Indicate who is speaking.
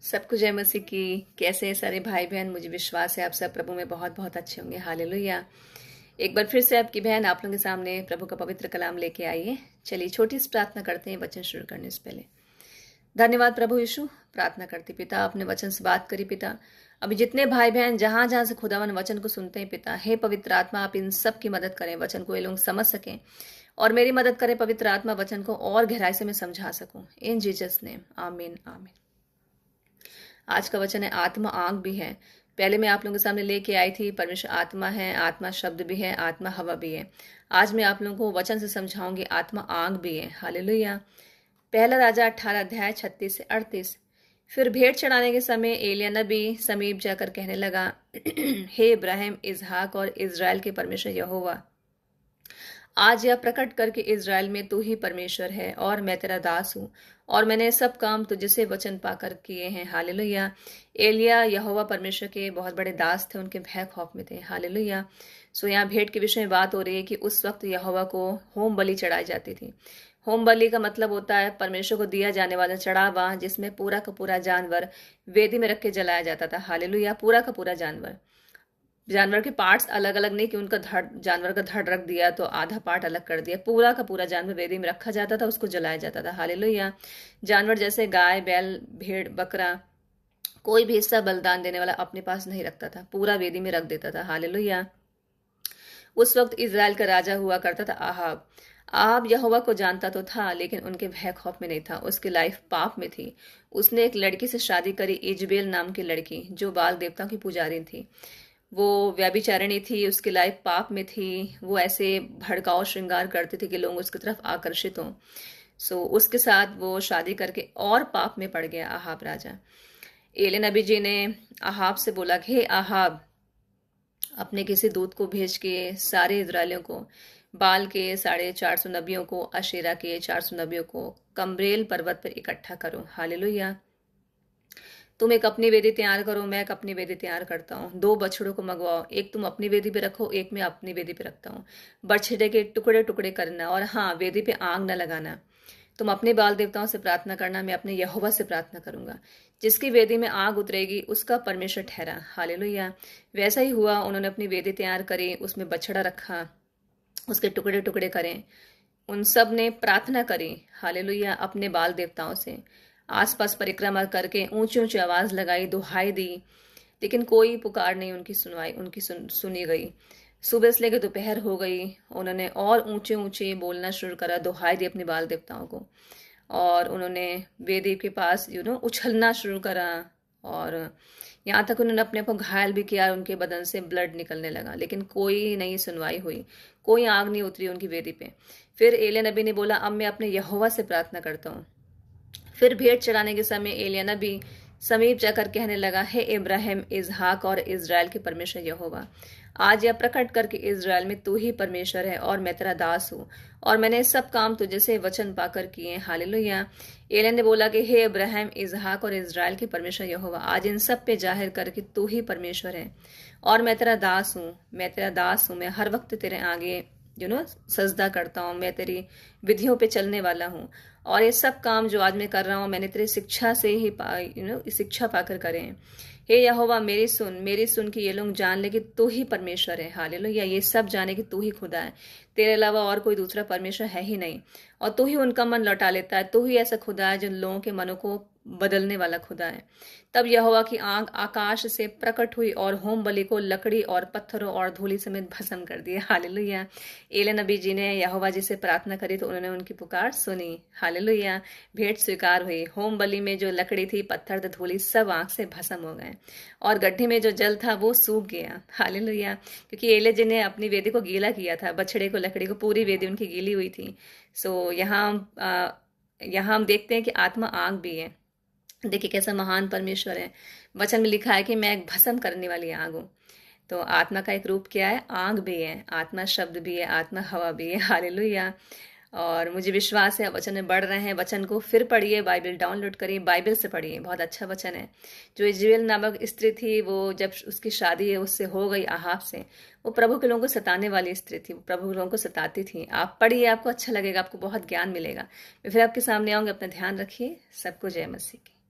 Speaker 1: सबको जय मसीह की। कैसे हैं सारे भाई बहन? मुझे विश्वास है आप सब प्रभु में बहुत बहुत अच्छे होंगे। हालेलुया। एक बार फिर से आपकी बहन आप लोगों के सामने प्रभु का पवित्र कलाम लेके आई है। चलिए छोटी सी प्रार्थना करते हैं वचन शुरू करने से पहले। धन्यवाद प्रभु यीशु। प्रार्थना करती पिता, अपने वचन से बात करी पिता। अभी जितने भाई बहन जहां जहां से खुदावन वचन को सुनते हैं पिता, हे पवित्र आत्मा आप इन सब की मदद करें, वचन को ये लोग समझ सकें और मेरी मदद करें पवित्र आत्मा, वचन को और गहराई से मैं समझा सकूं। इन जीसस नेम, आमीन आमीन। आज का वचन है आत्मा आंख भी है। पहले मैं आप लोगों के सामने लेके आई थी परमेश्वर आत्मा है, आत्मा शब्द भी है, आत्मा हवा भी है। आज मैं आप लोगों को वचन से समझाऊंगी आत्मा आंख भी है। हालेलुया। पहला राजा 18 अध्याय 36 से 38। फिर भेंट चढ़ाने के समय एलिय्याह नबी समीप जाकर कहने लगा, हे इब्राहिम, इसहाक और इज़राइल के परमेश्वर यहोवा, आज यह प्रकट करके इज़राइल में तू ही परमेश्वर है और मैं तेरा दास हूँ और मैंने सब काम तुझसे वचन पाकर किए हैं। हालेलुया। एलिय्याह यहोवा परमेश्वर के बहुत बड़े दास थे, उनके भय खौफ में थे। हालेलुया। सो यहाँ भेंट के विषय में बात हो रही है कि उस वक्त यहोवा को होम बलि चढ़ाई जाती थी। होम बलि का मतलब होता है परमेश्वर को दिया जाने वाला चढ़ावा, जिसमें पूरा का पूरा जानवर वेदी में रख के जलाया जाता था। हालेलुया। पूरा का पूरा जानवर, जानवर के पार्ट्स अलग अलग नहीं कि उनका धड़, जानवर का धड़ रख दिया तो आधा पार्ट अलग कर दिया। पूरा का पूरा जानवर वेदी में रखा जाता था, उसको जलाया जाता था। हालेलुया। जानवर जैसे गाय, बैल, भेड़, बकरा, कोई भी हिस्सा बलिदान देने वाला अपने पास नहीं रखता था, पूरा वेदी में रख देता था। हालेलुया। उस वक्त इज़राइल का राजा हुआ करता था आहाब। आहाब यहोवा को जानता तो था, लेकिन उनके भय खौफ में नहीं था। उसकी लाइफ पाप में थी। उसने एक लड़की से शादी करी, इजबेल नाम की लड़की, जो बाल देवताओं की पुजारी थी। वो व्यभिचारिणी थी, उसकी लाइफ पाप में थी। वो ऐसे भड़काऊ श्रृंगार करती थी कि लोग उसकी तरफ आकर्षित हों। सो उसके साथ वो शादी करके और पाप में पड़ गया आहाब राजा। एलिय्याह नबी जी ने आहाब से बोला, हे आहाब, अपने किसी दूत को भेज के सारे इजरायलियों को, बाल के 450 नबियों को, अशेरा के 400 नबियों को कमरेल पर्वत पर इकट्ठा करो। हालेलुया। तुम एक अपनी वेदी तैयार करो, मैं एक अपनी वेदी तैयार करता हूँ। 2 बछड़ों को मंगवाओ, एक तुम अपनी वेदी पे रखो, एक मैं अपनी वेदी पे रखता हूँ। बछड़े के टुकड़े टुकड़े करना, और हाँ, वेदी पे आग न लगाना। तुम अपने बाल देवताओं से प्रार्थना करना, मैं अपने यहोवा से प्रार्थना करूंगा। जिसकी वेदी में आग उतरेगी उसका परमेश्वर ठहरा। हालेलुया। वैसा ही हुआ। उन्होंने अपनी वेदी तैयार करी, उसमें बछड़ा रखा, उसके टुकड़े टुकड़े करें। उन सब ने प्रार्थना करी, हालेलुया, अपने बाल देवताओं से। आसपास परिक्रमा करके ऊंची ऊंची आवाज लगाई, दुहाई दी, लेकिन कोई पुकार नहीं उनकी सुनवाई उनकी सुनी गई। सुबह से लेकर दोपहर हो गई, उन्होंने और ऊंचे ऊंचे बोलना शुरू करा, दुहाई दी अपने बाल देवताओं को, और उन्होंने वेदी के पास उछलना शुरू करा, और यहाँ तक उन्होंने अपने को घायल भी किया, उनके बदन से ब्लड निकलने लगा, लेकिन कोई नहीं सुनवाई हुई, कोई आग नहीं उतरी उनकी वेदी पे। फिर एलिय्याह नबी ने बोला, अब मैं अपने यहोवा से प्रार्थना करता हूँ। फिर भेंट चढ़ाने के समय एलिय्याह नबी समीप जाकर कहने लगा, हे इब्राहिम, इसहाक और इज़राइल के परमेश्वर यहोवा, आज यह प्रकट करके इज़राइल में तू ही परमेश्वर है और मैं तेरा दास हूँ और मैंने सब काम तुझे से वचन पाकर किए। हालेलुया। एलिय्याह ने बोला कि हे इब्राहिम, इसहाक और इज़राइल के परमेश्वर यहोवा, आज इन सब पे जाहिर कर कि तू ही परमेश्वर है और मैं तेरा दास हूँ, मैं तेरा दास हूँ। मैं हर वक्त तेरे आगे सजदा करता हूँ, मैं तेरी विधियों पे चलने वाला हूँ, और ये सब काम जो आज मैं कर रहा हूँ मैंने तेरी शिक्षा से ही शिक्षा पाकर करे हैं। हे यहोवा, मेरी सुन कि ये लोग जान ले कि तू ही परमेश्वर है। हालेलुया। ये सब जाने कि तू ही खुदा है, तेरे अलावा और कोई दूसरा परमेश्वर है ही नहीं, और तू ही उनका मन लौटा लेता है। तू ही ऐसा खुदा है जो लोगों के मनों को बदलने वाला खुदा है। तब यहोवा की आंख आकाश से प्रकट हुई और होम बलि को लकड़ी और पत्थरों और धूलि समेत भस्म कर दिया। हालेलुया। एलिय्याह नबी जी ने यहोवा जी से प्रार्थना करी तो उन्होंने उनकी पुकार सुनी। हालेलुया। भेंट स्वीकार हुई। होम बलि में जो लकड़ी थी, पत्थर, धूलि, सब आंख से भस्म हो गए, और गड्ढे में जो जल था वो सूख गया। हालेलुया। क्योंकि एलिय्याह जी ने अपनी वेदी को गीला किया था, बछड़े को, लकड़ी को, पूरी वेदी उनकी गीली हुई थी। सो यहाँ हम देखते हैं कि आत्मा आग भी है। देखिए कैसा महान परमेश्वर है। वचन में लिखा है कि मैं एक भस्म करने वाली आग हूँ। तो आत्मा का एक रूप क्या है? आग भी है, आत्मा शब्द भी है, आत्मा हवा भी है। हालेलुया। और मुझे विश्वास है वचन में बढ़ रहे हैं। वचन को फिर पढ़िए, बाइबल डाउनलोड करिए, बाइबल से पढ़िए, बहुत अच्छा वचन है। जो इजबेल नामक स्त्री थी, वो जब उसकी शादी उससे हो गई आहाब से, वो प्रभु के लोगों को सताने वाली स्त्री थी, वो प्रभु के लोगों को सताती थी। आप पढ़िए, आपको अच्छा लगेगा, आपको बहुत ज्ञान मिलेगा। मैं फिर आपके सामने आऊँगी। अपना ध्यान रखिए। सबको जय मसीह की।